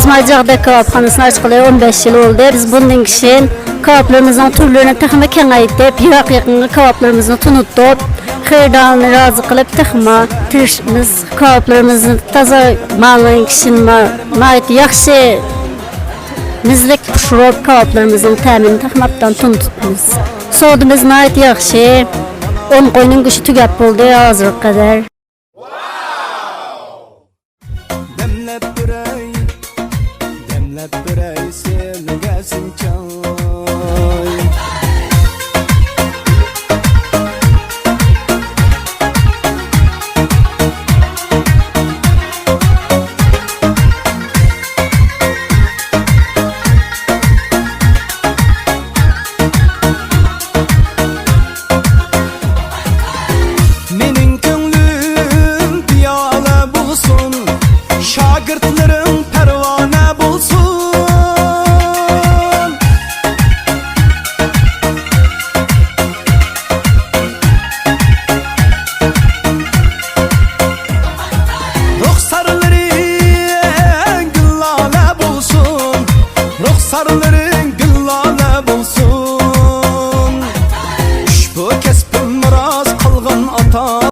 Ismaycıqda kebapxanasını açqılı 15 yıl oldu. Biz bundan kişinin kebaplarımızın türlerini texme kengaytip, Irak yakını kebaplarımızı tunuttup, xeyirdanını razı kılıp texme, biz kebaplarımızı taza malın kişinin ait yaxşı mizlik pişirip kebaplarımızın təmini texmaptan tunutupmiz. Soğudumuz ait yaxşı, 10 qoyunun qışı tügap oldu hazırlık kadar. Demlep birey seni gelsin çay. Menin könlüm piyale bulsun, şagirdlerim pervane bulsun. Ruhsarların güllale bulsun, ruhsarların güllale bulsun.